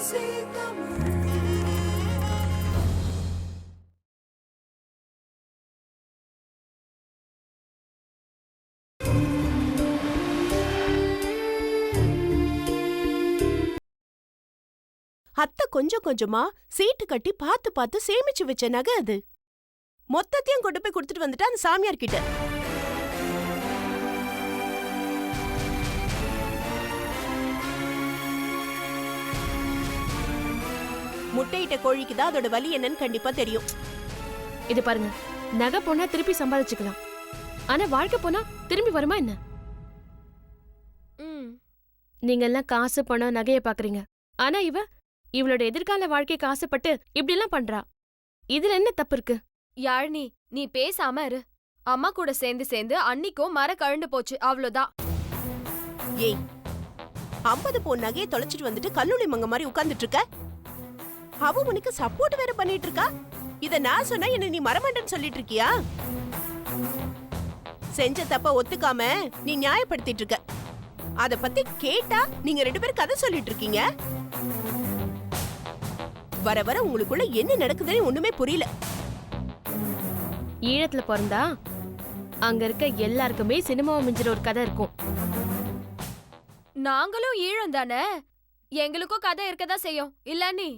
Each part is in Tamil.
அத்தை கொஞ்சம் கொஞ்சமா சீட்டு கட்டி பார்த்து பார்த்து சேமிச்சு வச்ச நகை அது. மொத்தத்தையும் கொண்டு போய் கொடுத்துட்டு வந்துட்டு அந்த சாமியார் கிட்ட. முட்டையிட்ட கோழிக்கு தான் அதோட வலி என்னன்னு கண்டிப்பா தெரியும். இது பாருங்க, நகை போனா திருப்பி சம்பாதிச்சுக்கலாம், ஆனா வாழ்க்கை போனா திரும்பி வருமா என்ன? நீங்க எல்லாம் காசு பணம் நகைய பாக்குறீங்க, ஆனா இவளோட எதிர்கால வாழ்க்கைக்கு ஆசைப்பட்டு இப்படி எல்லாம் பண்றா. இதுல என்ன தப்பு இருக்கு? யாழினி, நீ பேசாம இரு. அம்மா கூட சேர்ந்து சேர்ந்து அன்னிக்கும் மர கழண்டு போச்சு, அவ்வளவுதான். ஏய், 50 பவுன் நகையை தொலைச்சிட்டு வந்துட்டு கல்லூரி மங்க மாதிரி உட்கார்ந்துட்டு இருக்க. அவ உனக்கு சப்போர்ட் வேற பண்ணிட்டு இருக்கா. இத நான் சொன்னா என்ன நீ மரமண்டன் சொல்லிட்டு இருக்கியா? செஞ்ச தப்ப ஒத்துக்காம நீ நியாயப்படுத்திட்டு இருக்க. அத பத்தி கேட்டா நீங்க 2 பேரும் கதை சொல்லிட்டு இருக்கீங்க. வர வர உங்களுக்குள்ள என்ன நடக்குதுன்னு ஒண்ணுமே புரியல. ஈழத்துல பிறந்தா அங்க இருக்க எல்லாருக்குமே சினிமாவை மிஞ்சிற ஒரு கதை இருக்கும். நாங்களும் ஈழம் தானே, எங்களுக்கும் கதை இருக்கதான் செய்யும் இல்ல நீ?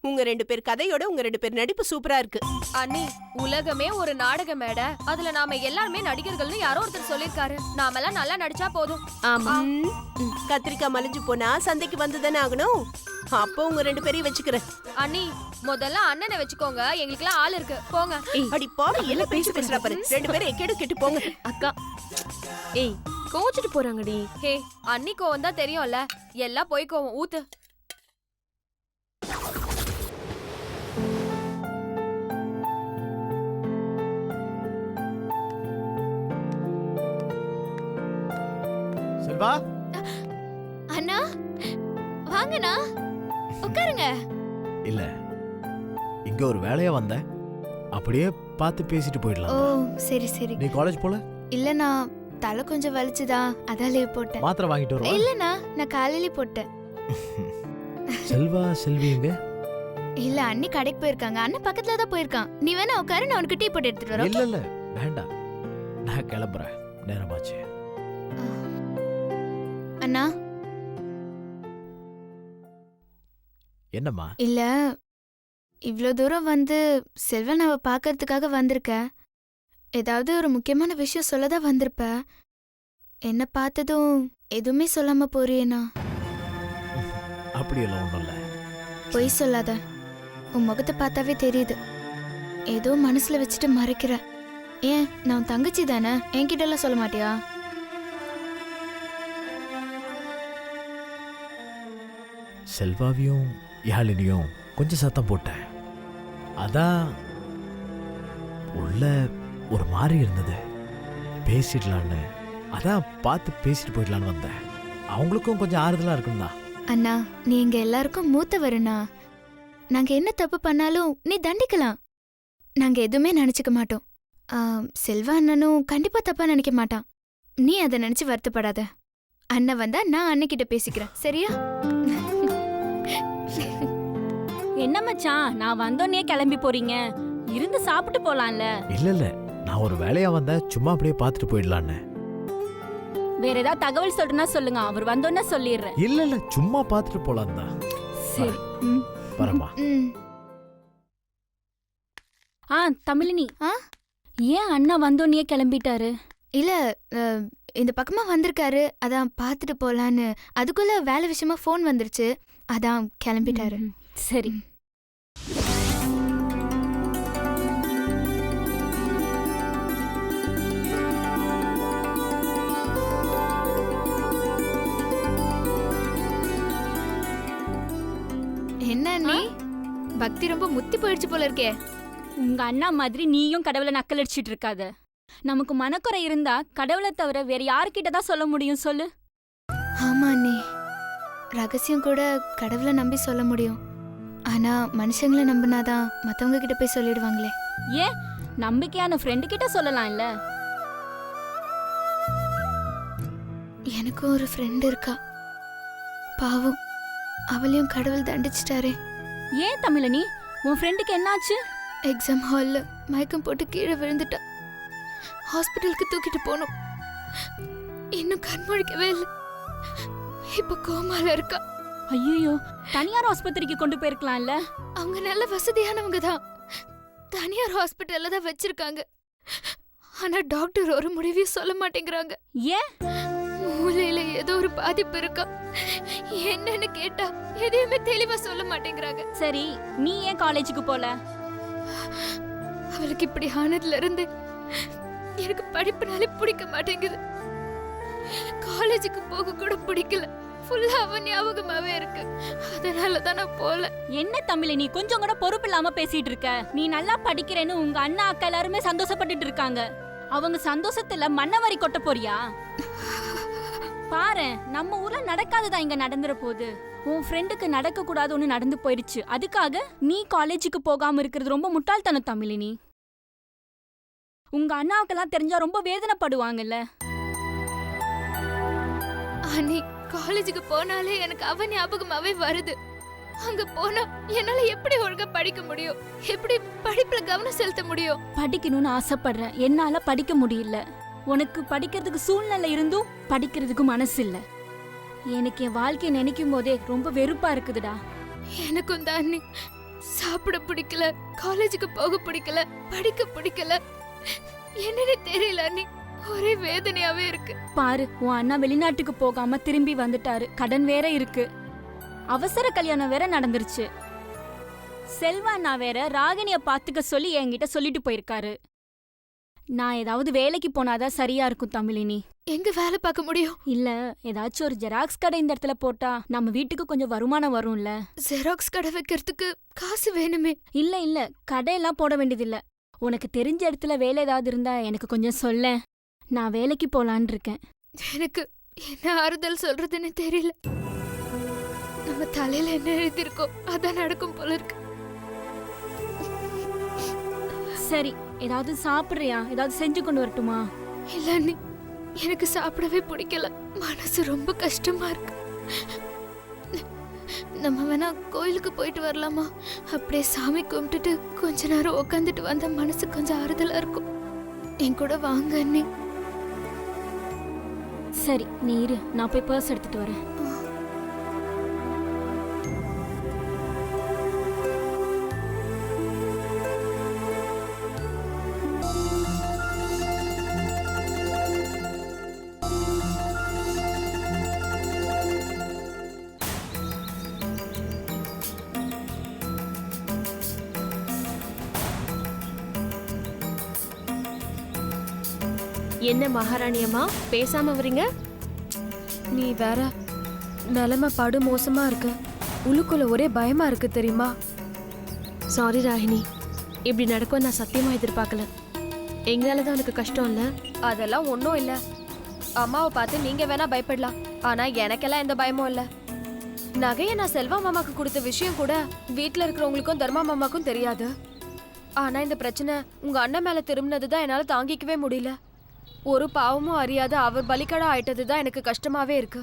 உங்க 2 பேர் கதையோட உங்க 2 பேர் நடிப்பு சூப்பரா இருக்கு. அண்ணி, உலகமே ஒரு நாடக மேடை, அதுல நாம எல்லாருமே நடிகர்கள்னு யாரோ ஒருத்தர் சொல்லிருக்காரு. நாமெல்லாம் நல்லா நடிச்சா போதும். ஆமா, கத்திரிக்காய் மலிஞ்சு போனா சந்தைக்கு வந்துதானே ஆகணும். அப்போ உங்க 2 பேரையும் வச்சுக்கிறேன். அண்ணி, முதல்ல அண்ணனை வச்சுக்கோங்க, எங்களுக்குலாம் ஆள் இருக்கு, போங்க. அடி போங்க, என்ன பேச்சு பேசுறா பாரு. 2 பேரும் எக்கேடு கெட்டு போங்க. அக்கா, ஏய் கோச்சிட்டு போறாங்கடி. ஹே, அண்ணி கோவம் தான் தெரியும்ல, எல்லாம் போய் கோவம் ஊத்து. செல்வா, அண்ணா வாங்கண்ணா, உட்காருங்க. இல்ல, இங்க ஒரு வேலையா வந்தேன், அப்படியே பார்த்து பேசிட்டு போயிடலாம். ஓ சரி சரி. நீ காலேஜ் போல? இல்லண்ணா, தலை கொஞ்சம் வலிச்சுதா, அதான் லீவ் போட்டேன். மாத்திரை வாங்கிட்டு வரவா? இல்லண்ணா, நான் காலையில போட்டேன். செல்வா செல்விங்க? இல்ல, அண்ணி கடைக்கு போயிருக்காங்க, அண்ணன் பக்கத்துல தான் போயிருக்கான். நீ வேணா உட்காரு, நான் உனக்கு டீ போட்டு எடுத்துட்டு வரேன். இல்ல இல்ல வேண்டாம், நான் கிளம்புறேன், நேரமாச்சு. அண்ணா. என்னம்மா? இல்ல, இவ்ளோ தூரம் வந்து செல்வன் அவ பாக்கிறதுக்காக வந்திருக்க. ஏதாவது ஒரு முக்கியமான விஷயம் சொல்லதான் வந்திருப்ப. என்ன பார்த்ததும் எதுவுமே சொல்லாம போறியேண்ணா. அப்படியெல்லாம் ஒண்ணும் இல்ல. பொய் சொல்லாத, உன் முகத்தை பார்த்தாவே தெரியுது. ஏதோ மனசுல வச்சுட்டு மறைக்கிற. ஏன், நான் தங்கச்சி தானே, என்கிட்ட எல்லாம் சொல்ல மாட்டியா? செல்வாவையும் யாழினியும் கொஞ்சம் சத்தம் போட்டேன், அதான் உள்ள ஒரு மாதிரி இருந்தது. பேசிடலான்னு, அதான் பார்த்து பேசிட்டு போயிடலான்னு வந்தேன். அவங்களுக்கும் கொஞ்சம் ஆறுதலா இருக்கும்னா. அண்ணா, நீ எங்க எல்லாருக்கும் மூத்தவருண்ணா. நாங்க என்ன தப்பு பண்ணாலும் நீ தண்டிக்கலாம், நாங்க எதுவுமே நினைச்சுக்க மாட்டோம். செல்வா அண்ணனும் கண்டிப்பா தப்பா நினைக்க மாட்டான். நீ அதை நினைச்சு வருத்தப்படாத. அண்ணன் வந்தா நான் அண்ணன்கிட்ட பேசிக்கிறேன், சரியா? என்ன மச்சான், நான் வந்தோன்னே கிளம்பி போறீங்க? இருந்து சாப்பிட்டு போலாம்ல. இல்ல இல்ல, நான் ஒரு வேலையா வந்தேன், சும்மா அப்படியே பார்த்துட்டு போயிடலான்னு. வேற ஏதாவது தகவல் சொல்றனா சொல்லுங்க, அவர் வந்தோன்னே சொல்லிடுறேன். இல்ல இல்ல, சும்மா பார்த்துட்டு போலாம் தான். சரி. வரமா. தமிழினி, ஏன் அண்ணா வந்தோன்னே கிளம்பிட்டாரு? இல்ல, இந்த பக்கமா வந்திருக்காரு, அதான் பார்த்துட்டு போலான்னு. அதுக்குள்ள வேலை விஷயமா ஃபோன் வந்துருச்சு, அதான் கிளம்பிட்டாரு. சரி. என்ன நீ பக்தி ரொம்ப முத்தி போயிடுச்சு போல இருக்கே. உங்க அண்ணா மாதிரி நீயும் கடவுளை நக்கல் அடிச்சிட்டு இருக்காத. நமக்கு மனக்குறை இருந்தா கடவுளை தவிர வேற யாருக்கிட்ட தான் சொல்ல முடியும் சொல்லு? ஆமா அண்ணி, ரகசியம் கூட கடவுளை நம்பி சொல்ல முடியும். ஆனா மனுஷங்களை நம்பினாதான் மத்தவங்க கிட்ட போய் சொல்லிடுவாங்களே. ஏன், நம்பிக்கையான ஃப்ரெண்டு கிட்ட சொல்லலாம் இல்ல? எனக்கும் ஒரு ஃப்ரெண்ட் இருக்கா, பாவம். அவளையும் கடவுள் தண்டிச்சிட்டாரே. ஏன் தமிழனி, உன் ஃப்ரெண்டுக்கு என்னாச்சு? எக்ஸாம் ஹால்ல மயக்கம் போட்டு கீழே விழுந்துட்டா. ஹாஸ்பிட்டலுக்கு தூக்கிட்டு போனோம். இன்னும் கண்முழிக்கவே இல்லை. இப்ப கோமால இருக்கா. ஐயோ, தனியார் ஆஸ்பத்திரிக்கு கொண்டு போயிருக்கலாம்ல. அவங்க நல்ல வசதியானவங்க தான். தனியார் ஹாஸ்பிட்டல்ல தான் வச்சிருக்காங்க. ஆனா டாக்டர் ஒரு முடிவையும் சொல்ல மாட்டேங்கிறாங்க. ஏன்? மூளையில ஏதோ ஒரு பாதிப்பு இருக்கா. என்னன்னு கேட்டா எதையுமே தெளிவா சொல்ல மாட்டேங்கிறாங்க. சரி, நீ ஏன் காலேஜுக்கு போல? அவளுக்கு இப்படி ஆனதுல இருந்து எனக்கு படிப்புனாலே பிடிக்க மாட்டேங்குது. காலேஜுக்கு போக கூட பிடிக்கல. ஃபுல்லா அவன் ஞாபகமாவே இருக்கு. அதனாலதான் நான் போல. என்ன தமிழனி, கொஞ்சம் கூட பொறுப்பு இல்லாம பேசிட்டு இருக்க? நீ நல்லா படிக்கிறேன்னு உங்க அண்ணா அக்கா எல்லாருமே சந்தோஷப்பட்டுட்டு இருக்காங்க. அவங்க சந்தோஷத்துல மண்ணவாரி கொட்ட போறியா? பாரு, நம்ம ஊர்ல நடக்காததான் இங்க நடந்துற போகுது. உன் ஃப்ரெண்டுக்கு நடக்க கூடாது ஒண்ணு நடந்து போயிடுச்சு. அதுக்காக நீ காலேஜுக்கு போகாம இருக்கிறது ரொம்ப முட்டாள்தனம் தமிழினி. உங்க அண்ணாவுக்கெல்லாம் தெரிஞ்சா ரொம்ப வேதனைப்படுவாங்கல்ல. அண்ணி, காலேஜுக்கு போனாலே எனக்கு அவ ஞாபகமாவே வருது. அங்க போனா என்னால எப்படி ஒழுங்கா படிக்க முடியும்? எப்படி படிப்புல கவனம் செலுத்த முடியும்? படிக்கணும்னு ஆசைப்படுறேன், என்னால படிக்க முடியல. உனக்கு படிக்கிறதுக்கு சூழ்நிலை இருந்தும் படிக்கிறதுக்கு மனசு இல்ல. எனக்கு என் வாழ்க்கையை நினைக்கும் போதே ரொம்ப வெறுப்பா இருக்குதுடா. எனக்கும் தான் அண்ணி. சாப்பிட பிடிக்கல, காலேஜுக்கு போக பிடிக்கல, படிக்க பிடிக்கல. என்னன்னு தெரியல அண்ணி. ஒரே வேதனையாவே இருக்கு. பாரு, உன் அண்ணா வெளிநாட்டுக்கு போகாம திரும்பி வந்துட்டாரு. கடன் வேற இருக்கு. அவசர கல்யாணம் வேற நடந்துருச்சு. செல்வா அண்ணா வேற ராகினிய பாத்துக்க சொல்லி என்கிட்ட சொல்லிட்டு போயிருக்காரு. நான் ஏதாவது வேலைக்கு போனாதான் சரியா இருக்கும் தமிழினி. எங்க வேலை பார்க்க முடியும்? இல்ல, ஏதாச்சும் ஒரு ஜெராக்ஸ் கடை இந்த இடத்துல போட்டா நம்ம வீட்டுக்கு கொஞ்சம் வருமானம் வரும்ல. ஜெராக்ஸ் கடை வைக்கிறதுக்கு காசு வேணுமே. இல்ல இல்ல, கடையெல்லாம் போட வேண்டியதில்ல. உனக்கு தெரிஞ்ச இடத்துல வேலை ஏதாவது இருந்தா எனக்கு கொஞ்சம் சொல்ல. நான் வேலைக்கு போலான்னு இருக்கேன். எனக்கு என்ன ஆறுதல் சொல்றதுன்னு தெரியல. நம்ம தலையில என்ன எழுதிருக்கோம் அதான் நடக்கும் போல இருக்கு. சரி, ஏதாவது சாப்பிடுறியா? ஏதாவது செஞ்சு கொண்டு வரட்டுமா? இல்ல அண்ணி, எனக்கு சாப்பிடவே பிடிக்கல. மனசு ரொம்ப கஷ்டமா இருக்கு. நம்ம வேணா கோயிலுக்கு போயிட்டு வரலாமா? அப்படியே சாமி கும்பிட்டுட்டு கொஞ்ச நேரம் உட்காந்துட்டு வந்தா மனசு கொஞ்சம் ஆறுதலா இருக்கும். என் கூட வாங்க அண்ணி. சரி, நீ இரு, நான் போய் பர்ஸ் எடுத்துட்டு வரேன். என்ன மகாராணியம்மா பேசாம வரீங்க? நீ வேற, நிலைமை படு மோசமா இருக்கு. உள்ளுக்குள்ள ஒரே பயமா இருக்கு தெரியுமா? சாரி ராகினி, இப்படி நடக்கும் நான் சத்தியமா எதிர்பார்க்கல. எங்களாலதான் உனக்கு கஷ்டம் இல்ல. அதெல்லாம் ஒன்றும் இல்ல. அம்மாவை பார்த்து நீங்க வேணா பயப்படலாம், ஆனா எனக்கெல்லாம் எந்த பயமும் இல்ல. நகையை நான் செல்வா மாமாக்கு கொடுத்த விஷயம் கூட வீட்டுல இருக்கிறவங்களுக்கும் தர்மா மாமாக்கும் தெரியாது. ஆனா இந்த பிரச்சனை உங்க அண்ணன் மேல திரும்பினதுதான் என்னால தாங்கிக்கவே முடியல. ஒரு பாவமும் அறியாத அவர் பலிக்கடா ஆயிட்டதுதான் எனக்கு கஷ்டமாவே இருக்கு.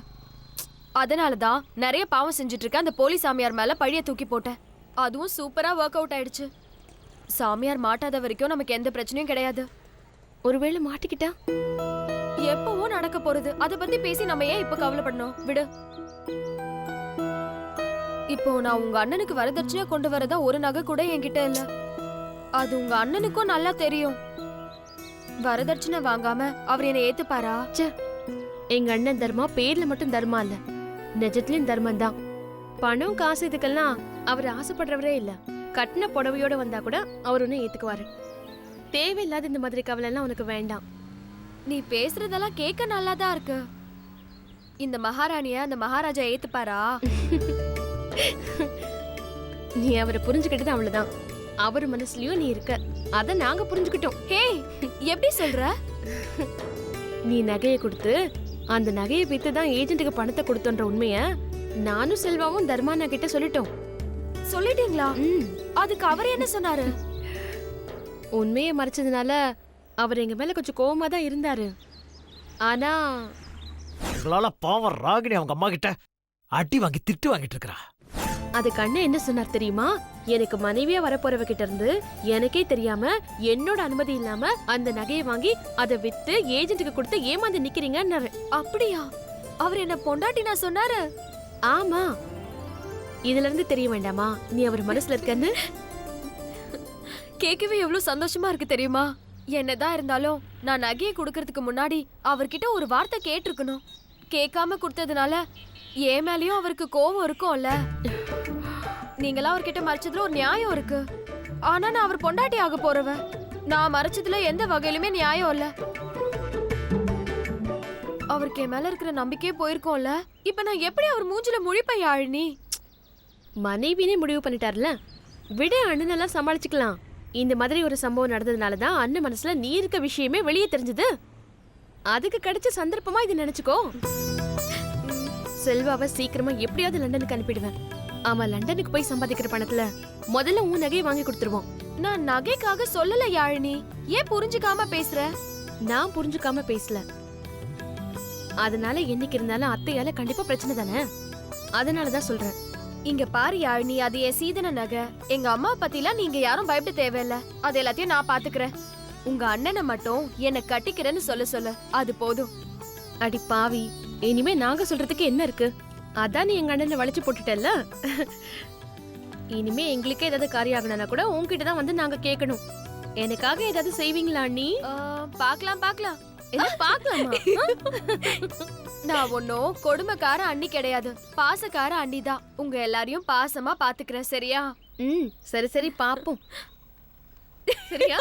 அதனாலதான் நிறைய பாவம் செஞ்சுட்டு இருக்க அந்த போலி சாமியார் மேல பழிய தூக்கி போட்டேன். அதுவும் சூப்பரா ஒர்க் அவுட் ஆயிடுச்சு. சாமியார் மாட்டாத வரைக்கும் நமக்கு எந்த பிரச்சனையும் கிடையாது. ஒருவேளை மாட்டிக்கிட்டா? எப்பவோ நடக்க போறது, அத பத்தி பேசி நம்ம ஏன் இப்ப கவலைப்படணும்? விடு. இப்போ நான் உங்க அண்ணனுக்கு வரதட்சணையா கொண்டு வரதா ஒரு நகை கூட என்கிட்ட இல்ல. அது உங்க அண்ணனுக்கும் நல்லா தெரியும். வரதட்சணை வாங்காம அவர் என்ன ஏத்துப்பாரா? எங்க அண்ணன் தர்மா பேர்ல மட்டும் தர்மா இல்ல, நிஜத்துலயும் தர்மம் தான். பணம் காசு இதுக்கெல்லாம் அவர் ஆசைப்படுறவரே இல்ல. கட்டின புடவையோட வந்தா கூட அவர் ஒன்னும் ஏத்துக்குவாரு. தேவையில்லாத இந்த மாதிரி கவலை எல்லாம் உனக்கு வேண்டாம். நீ பேசுறதெல்லாம் கேட்க நல்லாதான் இருக்கு. இந்த மகாராணிய அந்த மகாராஜா ஏத்துப்பாரா? நீ அவரை புரிஞ்சுக்கிட்டது அவ்வளவுதான். அவர் மனசுலயும் நீ இருக்க, அத நாங்க புரிஞ்சுக்கிட்டோம். ஹே, எப்படி சொல்ற? நீ நகையை கொடுத்து அந்த நகையை வித்துதான் ஏஜென்ட்டுக்கு பணத்தை கொடுத்தோன்ற உண்மைய நானும் செல்வாவும் தர்மானா கிட்ட சொல்லிட்டோம். சொல்லிட்டீங்களா? அதுக்கு அவர் என்ன சொன்னாரு? உண்மையை மறைச்சதுனால அவர் எங்க மேல கொஞ்சம் கோவமா தான் இருந்தாரு. ஆனா எங்களால பாவம் ராகினி அவங்க அம்மா கிட்ட அடி வாங்கி திட்டு வாங்கிட்டு இருக்கா. அதுக்கு அண்ணன் என்ன சொன்னார் தெரியுமா? எனக்கு மனைவியா வரப்போறவ கிட்ட இருந்து எனக்கே தெரியாம என்னோட அனுமதி இல்லாம அந்த நகையை வாங்கி அதை வித்து ஏஜென்ட்டுக்கு கொடுத்து ஏமாந்து நிக்கிறீங்கன்னாரு. அப்படியா? அவர் என்ன பொண்டாட்டி நான் சொன்னாரு? ஆமா, இதுல இருந்து தெரிய வேண்டாமா நீ அவர் மனசுல இருக்கன்னு? கேட்கவே எவ்வளவு சந்தோஷமா இருக்கு தெரியுமா? என்னதான் இருந்தாலும் நான் நகையை கொடுக்கறதுக்கு முன்னாடி அவர்கிட்ட ஒரு வார்த்தை கேட்டிருக்கணும். கேட்காம கொடுத்ததுனால என் மேலயும் அவருக்கு கோவம் இருக்கும்ல. நீங்களா அவர்கிட்ட மறைச்சதுல ஒரு நியாயம் இருக்கு. ஆனா நான் அவர் பொண்டாட்டி ஆக போறவ. நான் மறைச்சதுல எந்த வகையிலுமே நியாயம் இல்ல. அவருக்கு என் மேல இருக்கிற நம்பிக்கையே போயிருக்கோம்ல. இப்ப நான் எப்படி அவர் மூஞ்சில முழிப்பை யாழினி? மனைவினே முடிவு பண்ணிட்டார்ல, விட அண்ணனெல்லாம் சமாளிச்சுக்கலாம். இந்த மாதிரி ஒரு சம்பவம் நடந்ததுனாலதான் அண்ணன் மனசுல நீ இருக்க விஷயமே வெளியே தெரிஞ்சது. அதுக்கு கிடைச்ச சந்தர்ப்பமா இது நினைச்சுக்கோ. செல்வாவை சீக்கிரமா எப்படியாவது லண்டனுக்கு அனுப்பிடுவேன். அவன் லண்டனுக்கு போய் சம்பாதிக்கிற பணத்துல முதல்ல உன் நகையை வாங்கி கொடுத்துருவோம். நான் நகைக்காக சொல்லல யாழினி. ஏன் புரிஞ்சுக்காம பேசுற? நான் புரிஞ்சுக்காம பேசல. அதனால என்னைக்கு இருந்தாலும் அத்தையால கண்டிப்பா பிரச்சனை தானே, அதனாலதான் சொல்றேன். இங்க பாரு யாழினி, அது என் சீதன நகை. எங்க அம்மா பத்திலாம் நீங்க யாரும் பயப்பட தேவையில்ல. அது எல்லாத்தையும் நான் பாத்துக்கிறேன். உங்க அண்ணனை மட்டும் என்ன கட்டிக்கிறேன்னு சொல்ல அது போதும். அடி பாவி, இனிமே நாங்க சொல்றதுக்கு என்ன இருக்கு? அதான் நீ எங்க அண்ணனை வளைச்சு போட்டுட்டல்ல. இனிமே எங்களுக்கே ஏதாவது காரியம் ஆகணும்னா கூட உன்கிட்ட தான் வந்து நாங்க கேட்கணும். எனக்காக ஏதாவது செய்வீங்களா அண்ணி? பாக்கலாம். என்ன பாக்கலாமா? நான் ஒன்னும் கொடுமைக்கார அண்ணி கிடையாது, பாசக்கார அண்ணி தான். உங்க எல்லாரையும் பாசமா பாத்துக்கிறேன், சரியா? சரி சரி பாப்போம். சரியா?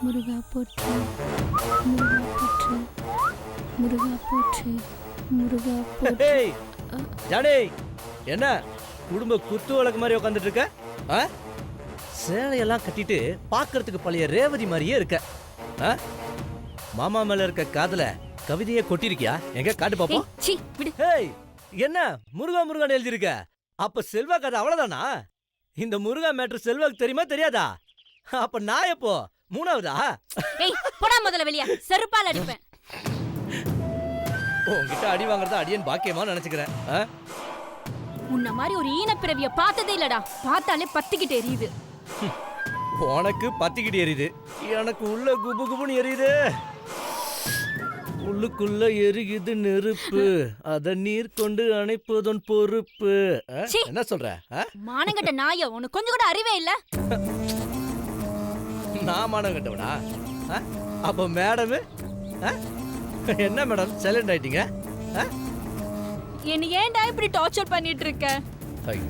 முருகா போற்றி, முருகா போற்றி, முருகா போற்றி, முருகா போற்றி. ஏய் ஜானே, என்ன குடும்ப குத்து வழக்கு மாதிரி உட்காந்துட்டு இருக்க? ஆ? சேலையெல்லாம் கட்டிட்டு பார்க்கறதுக்கு பழைய ரேவதி மாதிரியே இருக்க. ஆ? மாமா மேல இருக்க காதுல கவிதையே கொட்டிருக்கியா? எங்க காட்டு பாப்போம். சீ, விடு. ஏய், என்ன முருகா முருகான்னு எழுதிருக்க? அப்ப செல்வா கதை அவ்வளவுதானா? இந்த முருகா மேட்ரு செல்வாக்கு தெரியுமா தெரியாதா? அப்ப நான் எப்போ மூணாவதா? ஏய், போடா முதல்ல வெளிய. செருப்பால அடிப்பேன். உன்கிட்ட அடி வாங்குறத அடியன் பாக்கியமா நினைச்சுக்கிறேன். உன்ன மாதிரி ஒரு ஈனப்பிறவிய பார்த்ததே இல்லடா. பார்த்தாலே பத்திக்கிட்டு எரியுது. உனக்கு பத்திக்கிட்டு எரியுது, எனக்கு உள்ள குபு குபுன்னு எரியுது. உள்ளுக்குள்ள எரியுது நெருப்பு, அத நீர் கொண்டு அணைப்பதன் பொறுப்பு. என்ன சொல்ற? மானங்கட்ட நாய, உனக்கு கொஞ்சம் கூட அறிவே இல்ல. நான் மானம் கட்டவனா? அப்ப மேடம் என்ன மேடம் சைலண்ட் ஆயிட்டீங்க? என்ன ஏன்டா இப்படி டார்ச்சர் பண்ணிட்டு இருக்க? ஐயோ,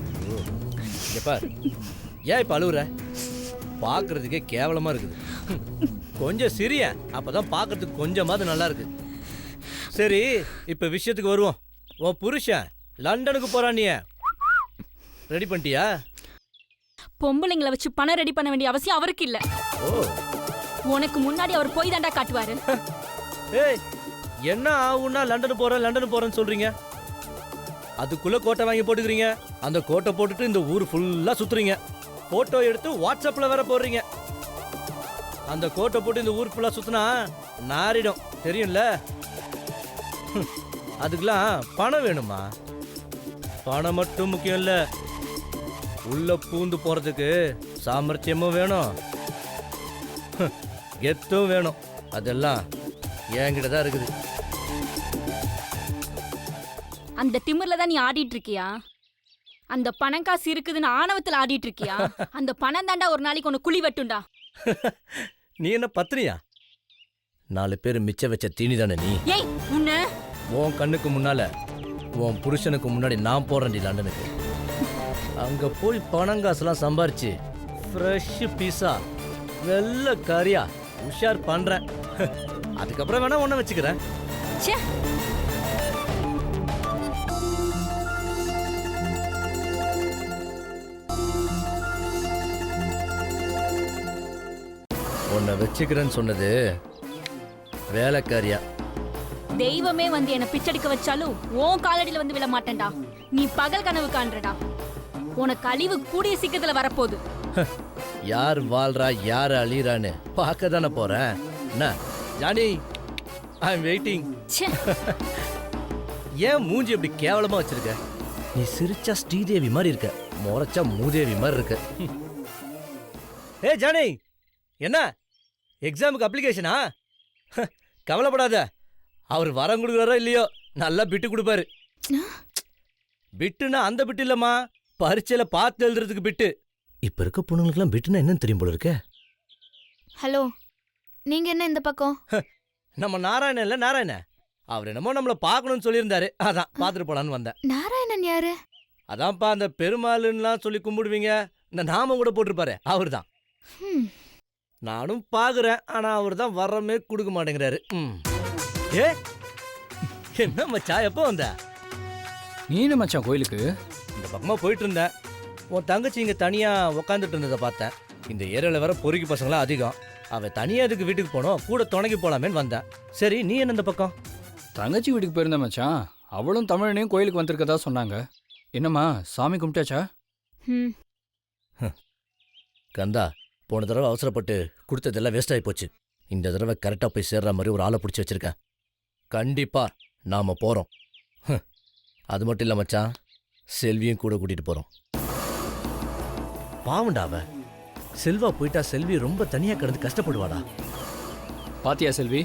இங்க பாரு, ஏன் இப்ப அழுவுற? பாக்குறதுக்கே கேவலமா இருக்குது. கொஞ்சம் சிரிய, அப்பதான் பாக்குறதுக்கு கொஞ்சமாவது நல்லா இருக்கு. சரி, இப்ப விஷயத்துக்கு வருவோம். உன் புருஷன் லண்டனுக்கு போறான், நீ ரெடி பண்ணிட்டியா? பொம்பளைங்களை வச்சு பணம் ரெடி பண்ண வேண்டிய அவசியம் அவருக்கு இல்ல. ஓ, உனக்கு முன்னாடி அவர் போய் தாண்டா காட்டுவாரு. ஏய், என்ன ஆகும்னா லண்டன் போறேன்னு சொல்றீங்க? அதுக்குள்ள கோட்டை வாங்கி போட்டுக்கிறீங்க. அந்த கோட்டை போட்டுட்டு இந்த ஊர் ஃபுல்லா சுத்துறீங்க. போட்டோ எடுத்து வாட்ஸ்அப்ல வேற போடுறீங்க. அந்த கோட்டை போட்டு இந்த ஊர் ஃபுல்லா சுத்தினா நாரிடும், தெரியும்ல? அதுக்கெல்லாம் பணம் வேணுமா? பணம் மட்டும் முக்கியம் இல்ல, உள்ள பூந்து போறதுக்கு சாமர்த்தியமும் வேணும், கெத்தும் வேணும். அதெல்லாம் என்கிட்ட தான் இருக்குது. அந்த திமிர்ல தான் நீ ஆடிட்டு இருக்கியா? அந்த பணம் காசு இருக்குதுன்னு ஆணவத்துல ஆடிட்டு இருக்கியா? அந்த பணம் தாண்டா ஒரு நாளைக்கு உனக்கு குழி வெட்டுண்டா. நீ என்ன பத்தினியா? 4 பேர் மிச்ச வச்ச தீனி தானே நீ. ஏய், உன்ன உன் கண்ணுக்கு முன்னால உன் புருஷனுக்கு முன்னாடி நான் போறேன்டி லண்டனுக்கு. அங்க போய் பணம் காசுலாம் சம்பாரிச்சு ஃப்ரெஷ் பீஸா வெள்ள காரியா உஷார் பண்றேன். அதுக்கப்புறம் வேணா ஒன்ன வச்சுக்கிறேன். ச்சே. உன்னை வச்சுக்கிறேன்னு சொன்னது வேலைக்காரியா. தெய்வமே வந்து என்ன பிச்சடிக்க வச்சாலும் உன் காலடியில வந்து விழ மாட்டேன்டா. நீ பகல் கனவு காண்றடா. உனக்கு அழிவு கூடிய சீக்கிரத்துல வரப்போகுது. யார் வாழ்றா யார் அழிறான்னு பார்க்க தானே போறேன். என்ன ஜானி, ஐ எம் வெயிட்டிங். ச்சே. ஏன் மூஞ்சி இப்படி கேவலமா வச்சிருக்க? நீ சிரிச்சா ஸ்ரீதேவி மாதிரி இருக்க, முறைச்சா மூதேவி மாதிரி இருக்க. ஏ ஜானி, என்ன எக்ஸாமுக்கு அப்ளிகேஷனா? கவலைப்படாத, அவர் வரம் கொடுக்குறாரோ இல்லையோ நல்லா பிட்டு கொடுப்பாரு. பிட்டுனா அந்த பிட்டு இல்லம்மா, பரீட்சையில பார்த்து எழுதுறதுக்கு பிட்டு. இப்ப இருக்க பொண்ணுங்களுக்குலாம் பிட்டுனா என்னன்னு தெரியும் போல இருக்க. ஹலோ, நீங்க என்ன இந்த பக்கம்? நம்ம நாராயணன் இல்ல நாராயண, அவர் என்னமோ நம்மள பார்க்கணும்னு சொல்லியிருந்தாரு, அதான் பார்த்துட்டு போலான்னு வந்தேன். நாராயணன் யாரு? அதான்ப்பா அந்த பெருமாளுன்னுலாம் சொல்லி கும்பிடுவீங்க, இந்த நாமம் கூட போட்டிருப்பாரு, அவர் தான். ஹம், நானும் பாக்குறேன், ஆனா அவர் தான் வரமே கொடுக்க மாட்டேங்கிறாரு. ஏ என்ன மச்சான், எப்போ வந்த? நீனு மச்சான் கோயிலுக்கு இந்த பக்கமா போயிட்டு இருந்தேன், உன் தங்கச்சி இங்க தனியா உக்காந்துட்டு இருந்ததை பார்த்தேன். இந்த ஏரியாவில் வர பொறுக்கி பசங்களாம் அதிகம், அவ தனியா அதுக்கு வீட்டுக்கு போனோம், கூட துணைக்கு போலாமேன்னு வந்தேன். சரி, நீ என்ன இந்த பக்கம்? தங்கச்சி வீட்டுக்கு போயிருந்தேன் மச்சான். அவளும் தமிழனையும் கோயிலுக்கு வந்திருக்கதா சொன்னாங்க. என்னம்மா சாமி கும்பிட்டாச்சா? ஹம். கந்தா, போன தடவை அவசரப்பட்டு கொடுத்ததெல்லாம் வேஸ்ட் ஆகி போச்சு. இந்த தடவை கரெக்டாக போய் சேர்ற மாதிரி ஒரு ஆளை பிடிச்சி வச்சிருக்கேன். கண்டிப்பா நாம போறோம். அது மட்டும் இல்ல மச்சான், செல்வியும் கூட கூட்டிட்டு போறோம். பாவண்டா அவ, செல்வா போயிட்டா செல்வி ரொம்ப தனியா கிடந்து கஷ்டப்படுவாடா. பாத்தியா செல்வி,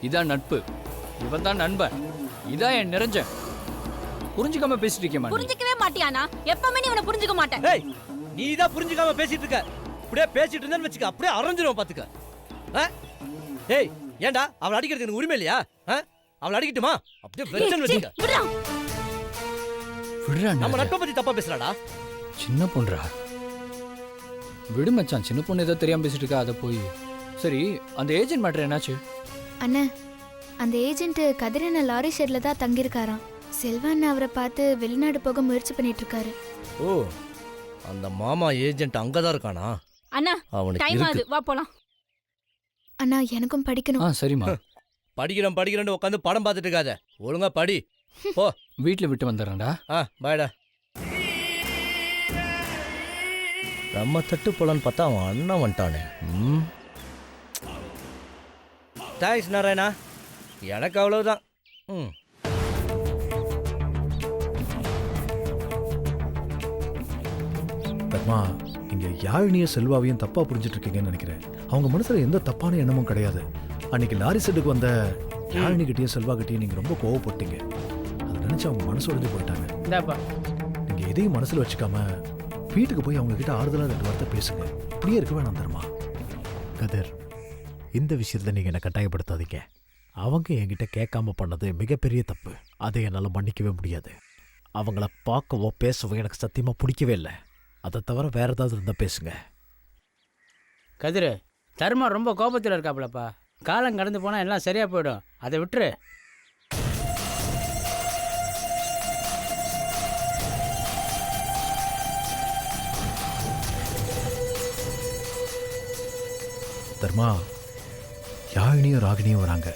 இதான் நட்பு, இவன் தான் நண்பன், இதான் என் நிறைஞ்ச. புரிஞ்சுக்காம பேசிட்டு இருக்கேன். புரிஞ்சுக்கவே மாட்டியானா? எப்பவுமே நீ இவனை புரிஞ்சுக்க மாட்டேன். ஏய், நீ தான் புரிஞ்சுக்காம பேசிட்டு இருக்க. அப்படியே பேசிட்டு இருந்தேன்னு வச்சுக்க, அப்படியே அரைஞ்சிரும் பாத்துக்க. ஏய், ஏண்டா அவளை அடிக்கிறதுக்கு எனக்கு உரிமை இல்லையா? அவளை அடிக்கட்டுமா? அப்படியே வெச்சன் வச்சுக்க. விடுடா. விடுறா, நம்ம நட்பை பத்தி தப்பா பேசுறாடா. சின்ன பொண்ணுடா, விடு மச்சான். சின்ன பொண்ணு ஏதோ தெரியாம பேசிட்டு இருக்கா, அதை போய். சரி, அந்த ஏஜென்ட் மேட்டர் என்னாச்சு? அண்ணா, அந்த ஏஜென்ட் கதிரண்ண லாரி ஷெட்ல தான் தங்கியிருக்காராம். செல்வா அவரை பார்த்து வெளிநாடு போக முயற்சி பண்ணிட்டு இருக்காரு. ஓ, அந்த மாமா ஏஜென்ட் அங்கதான் இருக்கானா? அண்ணா, அவனுக்கு டைம் ஆகுது, இருக்கு. வா போலாம். அண்ணா, எனக்கும் படிக்கணும். சரிம்மா. படிக்கிறேன்னு உட்காந்து படம் பார்த்துட்டு இருக்காத, ஒழுங்கா படி. போ. வீட்டில் விட்டு வந்துடுறேன்டா. பாய்டா. நம்ம தட்டு போலான்னு பார்த்தா அவன் அண்ணன் வந்துட்டானே. தேங்க்ஸ் நாராயணா, எனக்கு அவ்வளவுதான். தர்மா, இங்க யாழினிய செல்வாவையும் தப்பா புரிஞ்சிட்டு இருக்கீங்கன்னு நினைக்கிறேன். அவங்க மனசுல எந்த தப்பான எண்ணமும் கிடையாது. அன்னைக்கு லாரி செட்டுக்கு வந்த யாழினி கிட்டயும் செல்வா கிட்டயும் நீங்க ரொம்ப கோவப்பட்டீங்க. அதை நினைச்சு அவங்க மனசு உடைஞ்சு போயிட்டாங்க. நீங்க எதையும் மனசுல வச்சுக்காம வீட்டுக்கு போய் அவங்க கிட்ட ஆறுதலா 2 வார்த்தை பேசுங்க. இப்படியே இருக்க வேணாம் தர்மா. கதிர், இந்த விஷயத்துல நீங்க என்ன கட்டாயப்படுத்தாதீங்க. அவங்க என்கிட்ட கேட்காம பண்ணது மிகப்பெரிய தப்பு. அதை என்னால் மன்னிக்கவே முடியாது. அவங்கள பார்க்கவோ பேசவோ எனக்கு சத்தியமா பிடிக்கவே இல்லை. அதை தவிர வேற ஏதாவது இருந்தால் பேசுங்க. கதிர், தர்மா ரொம்ப கோபத்தில் இருக்காப்புலப்பா. காலம் கடந்து போனால் எல்லாம் சரியாக போயிடும், அதை விட்டுரு. தர்மா, யாழினியும் ராகினியும் வராங்க.